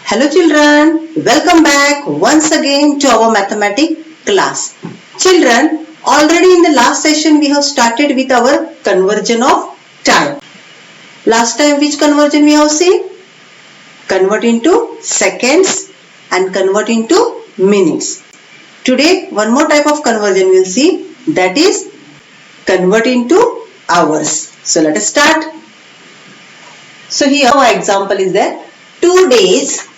Hello children, welcome back once again to our mathematics class. Children, already in the last session we have started with our conversion of time. Last time which conversion we have seen? Convert into seconds and convert into minutes. Today one more type of conversion we will see, that is convert into hours. So let us start. So here our example is there, 2 days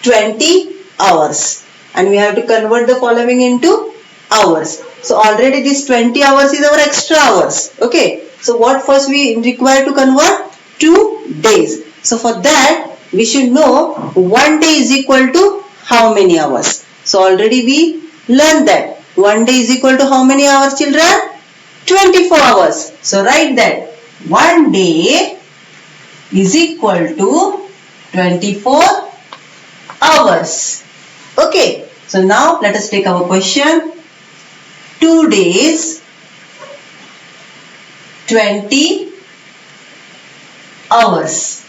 20 hours, and we have to convert the following into hours. So already this 20 hours is our extra hours. Okay. So what first we require to convert? 2 days. So for that we should know 1 day is equal to how many hours. So already we learned that 1 day is equal to how many hours, children? 24 hours. So write that 1 day is equal to 24 hours. Okay. So now let us take our question. 2 days 20 hours.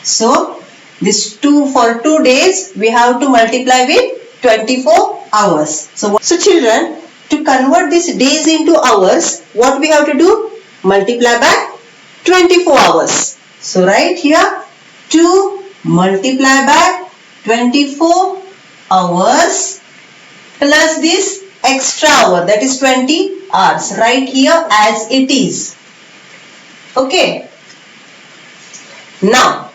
So this 2 for 2 days we have to multiply with 24 hours. So children, to convert these days into hours, what we have to do? Multiply by 24 hours. So write here 2 multiply by 24 hours plus this extra hour, that is 20 hours. Write here as it is. Okay. Now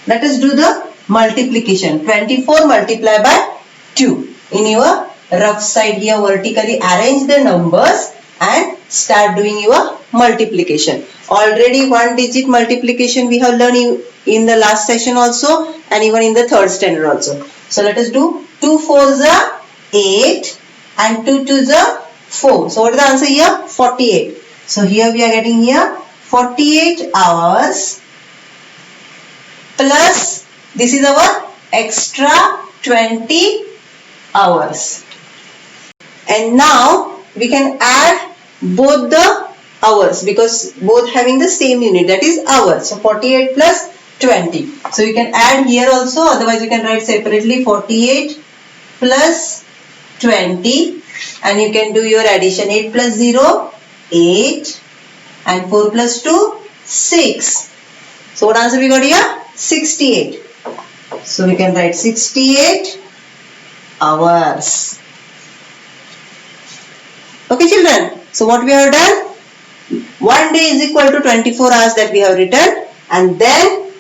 let us do the multiplication. 24 multiplied by 2. In your rough side here, vertically arrange the numbers and start doing your multiplication. Already one digit multiplication we have learned in the last session also, and even in the third standard also. So let us do 2 4s are 8 and 2 2s are 4. So what is the answer here? 48. So here we are getting here 48 hours plus this is our extra 20 hours. And now we can add both the hours because both having the same unit, that is hours. So 48 plus 20. So you can add here also, otherwise you can write separately 48 plus 20 and you can do your addition. 8 plus 0, 8 and 4 plus 2, 6. So what answer we got here? 68. So we can write 68 hours. Okay children. So what we have done? 1 day is equal to 24 hours that we have written, and then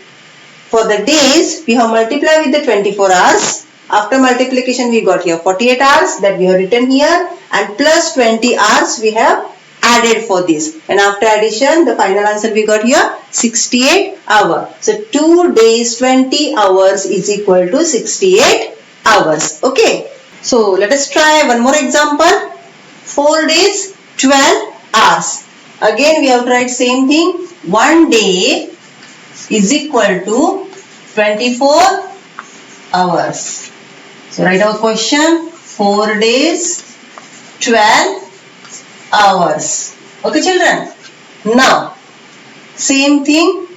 for the days we have multiplied with the 24 hours. After multiplication we got here 48 hours that we have written here, and plus 20 hours we have added for this, and after addition the final answer we got here 68 hours. So 2 days 20 hours is equal to 68 hours. Okay. So let us try one more example. 4 days 12 hours. Again we have to write same thing. 1 day is equal to 24 hours. So write our question. 4 days 12 hours. Okay children. Now same thing,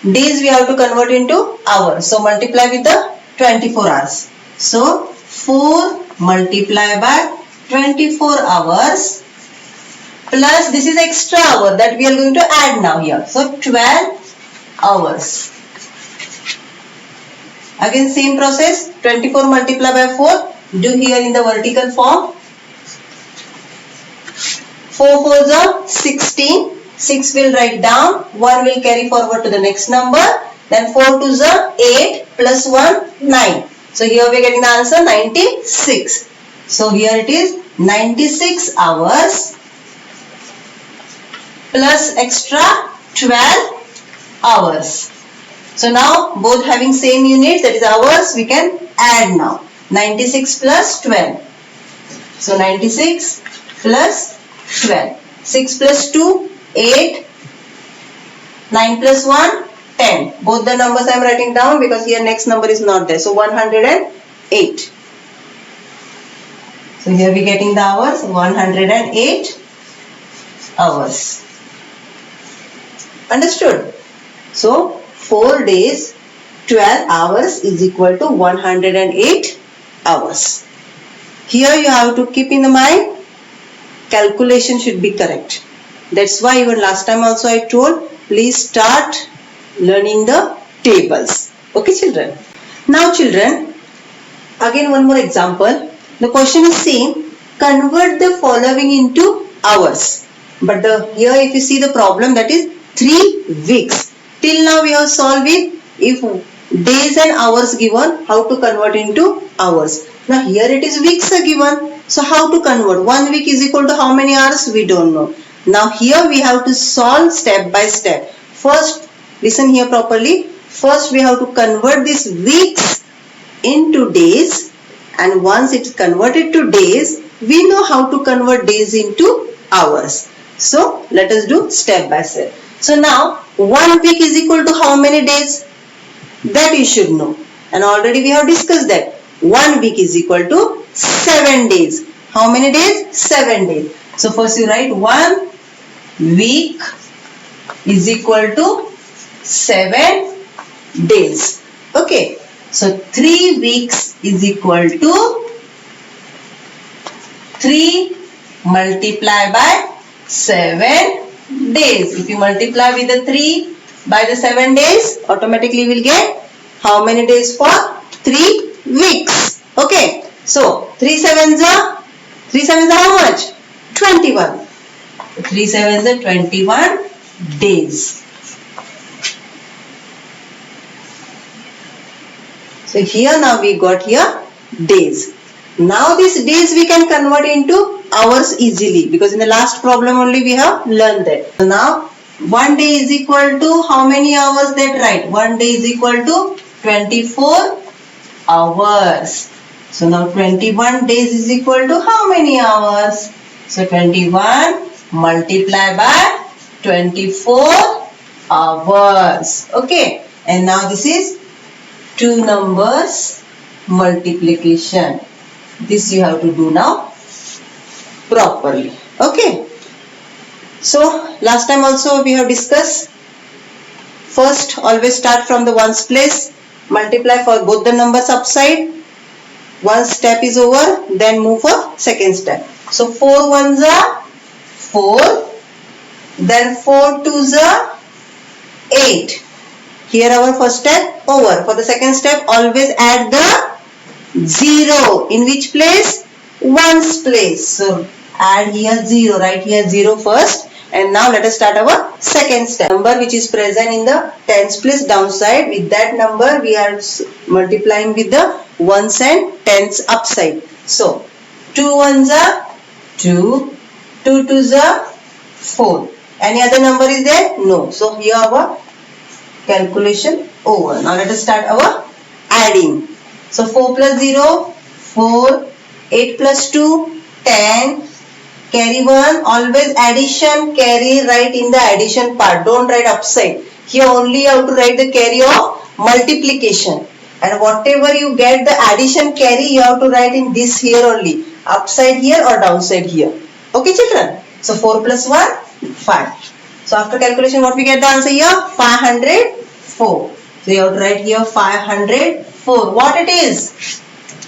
days we have to convert into hours. So multiply with the 24 hours. So 4 multiply by 24 hours plus this is extra hour that we are going to add now here. So 12 hours. Again same process, 24 multiply by 4. Do here in the vertical form. 4 4s are 16. 6 will write down. 1 will carry forward to the next number. Then 4 2s are 8 plus 1 9. So here we are getting the answer 96. So here it is 96 hours plus extra 12 hours. So now both having same unit, that is hours, we can add now. 96 plus 12. So 96 plus 12. 6 plus 2, 8. 9 plus 1, 10. Both the numbers I am writing down because here next number is not there. So 108. So here we are getting the hours, 108 hours. Understood? So 4 days 12 hours is equal to 108 hours. Here you have to keep in the mind, calculation should be correct. That's why even last time also I told, please start learning the tables. Okay children. Now children, again one more example. The question is same, convert the following into hours. But here if you see the problem, that is 3 weeks. Till now we have solved it. If days and hours given, how to convert into hours. Now here it is weeks are given. So how to convert? 1 week is equal to how many hours? We don't know. Now here we have to solve step by step. First, listen here properly. First we have to convert these weeks into days, and once it's converted to days, we know how to convert days into hours. So let us do step by step. So now 1 week is equal to how many days? That you should know. And already we have discussed that. 1 week is equal to 7 days. How many days? 7 days. So first you write 1 week is equal to 7 days. Okay. So 3 weeks is equal to 3 multiplied by 7 days. If you multiply with the 3 by the 7 days, automatically we will get how many days for 3 weeks. Okay. So 3 sevens are how much? 21. 3 sevens are 21 days. So here now we got here days. Now these days we can convert into hours easily, because in the last problem only we have learned that. So now 1 day is equal to how many hours? That right. 1 day is equal to 24 hours. So now 21 days is equal to how many hours? So 21 multiplied by 24 hours. Okay. And now this is two numbers multiplication. This you have to do now properly. Okay. So last time also we have discussed, first always start from the ones place, multiply for both the numbers upside. One step is over, then move for second step. So 4 ones are 4, then 4 twos are 8. Here our first step over. For the second step, always add the 0. In which place? Ones place. So add here 0. Write here 0 first. And now let us start our second step. Number which is present in the tens place downside. With that number we are multiplying with the ones and tens upside. So 2 ones are 2. 2 twos are 4. Any other number is there? No. So here our calculation over. Now let us start our adding. So 4 plus 0, 4, 8 plus 2, 10, carry 1, always addition, carry write in the addition part, don't write upside. Here only you have to write the carry of multiplication, and whatever you get the addition carry you have to write in this here only, upside here or downside here. Okay children? So 4 plus 1, 5. So after calculation what we get the answer here? 504. So you have to write here 504. What it is?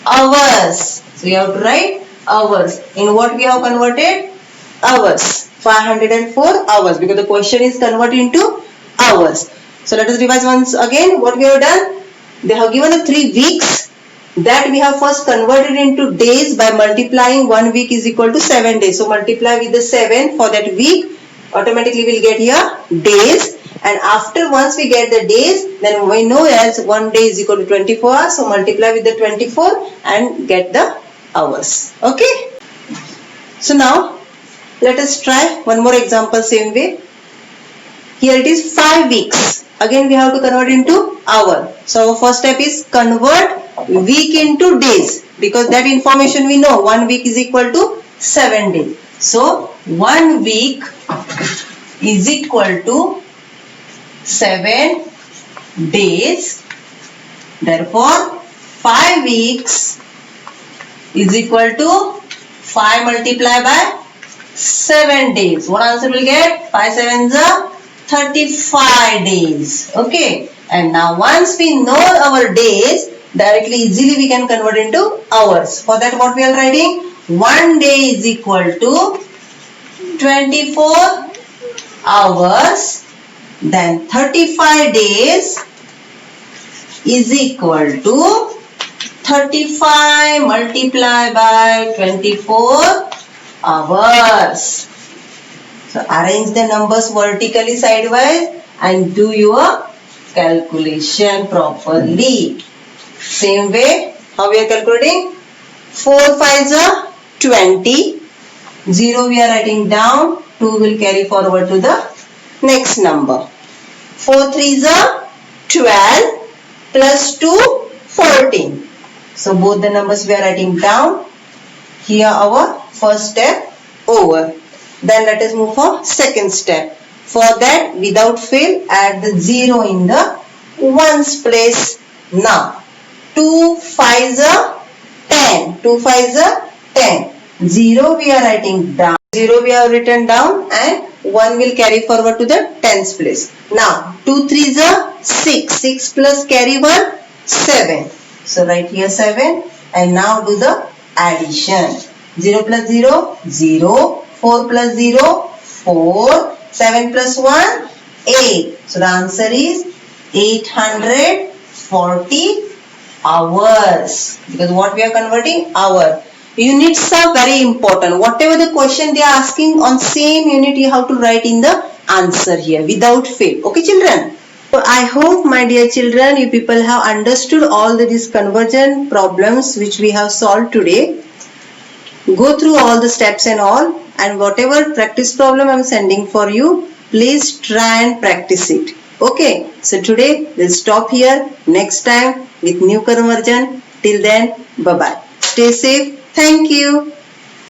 Hours. So you have to write hours. In what we have converted? Hours. 504 hours, because the question is converted into hours. So let us revise once again what we have done. They have given the 3 weeks. That we have first converted into days by multiplying 1 week is equal to 7 days. So multiply with the 7 for that week. Automatically we will get here days, and after once we get the days, then we know as 1 day is equal to 24 hours. So multiply with the 24 and get the hours. Okay. So now let us try one more example same way. Here it is 5 weeks. Again we have to convert into hour. So our first step is convert week into days, because that information we know 1 week is equal to 7 days. So 1 week is equal to 7 days. Therefore 5 weeks is equal to 5 multiplied by 7 days. What answer will get? 5 sevens are 35 days. Okay. And now once we know our days, directly easily we can convert into hours. For that what we are writing? 1 day is equal to 24 hours. Then 35 days is equal to 35 multiplied by 24 hours. So arrange the numbers vertically sidewise and do your calculation properly. Same way, how we are calculating? 4 5s are 20. 0 we are writing down. 2 will carry forward to the next number. 4 3s are 12 plus 2 14. So both the numbers we are writing down. Here our first step over. Then let us move for second step. For that, without fail, add the 0 in the ones place now. 2 5s are 10. 2 5s are 10. 0 we are writing down. 0 we have written down and 1 will carry forward to the tens place. Now 2 3s are 6. 6 plus carry 1 7. So write here 7 and now do the addition. 0 plus 0 0. 4 plus 0 4. 7 plus 1 8. So the answer is 840 hours. Because what we are converting? Hour. Units are very important. Whatever the question they are asking on same unit you have to write in the answer here without fail. Okay children? So I hope my dear children you people have understood all these conversion problems which we have solved today. Go through all the steps and all, and whatever practice problem I am sending for you, please try and practice it. Okay, so today we'll stop here. Next time with new conversion. Till then, bye bye. Stay safe. Thank you.